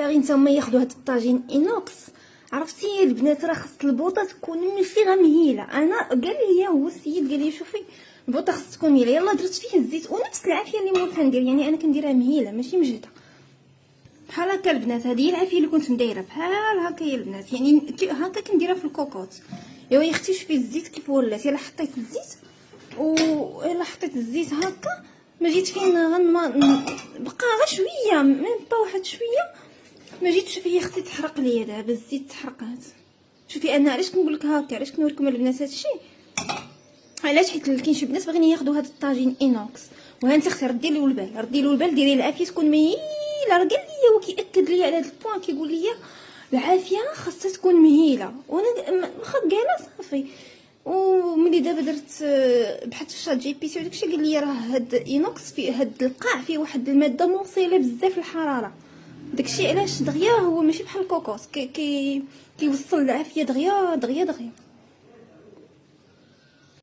باغي نتاهما ياخذوا هاد الطاجين اينوكس. عرفتي البنات راه خص البوطه تكون فيها مهيله. انا قال لي هو السيد قال لي شوفي البوطه خص تكون مهيله، يلا درت فيه الزيت ونفس العافيه اللي مول كندير، يعني انا كنديرها مهيله ماشي مجهده بحال هكا البنات. هذه هي العافيه اللي كنت مدايره بحال هكا يا البنات، يعني هكا كنديرها في الكوكوط. ايوا يا اختي شوفي الزيت كيف ولات، يلا حطيت الزيت ويلا حطيت الزيت هكا ما جيت فين بقى غير شويه ميم با واحد شويه ما جيتش فيا اختي تحرق ليا دابا الزيت تحرقات. شوفي انا علاش كنقول لك هكا، علاش كنوريكم البنات هادشي، علاش حيت كاين شي بنات باغيين ياخذوا هاد الطاجين اينوكس. وها انت اختي ردي له البال، ردي له البال، ديري العافيه تكون مهيله. راه قال لي هو كياكد لي على هاد البوان، كيقول لي العافيه خاصها تكون مهيله، وانا واخا قالها صافي. وملي دابا درت بحثت في شات جي بي تي وداكشي قال لي راه هاد اينوكس فيه هاد القاع فيه واحد الماده موصله بزاف الحراره، داكشي علاش دغيا هو ماشي بحال الكوكوس كيوصل العافيه دغيا دغيا دغيا.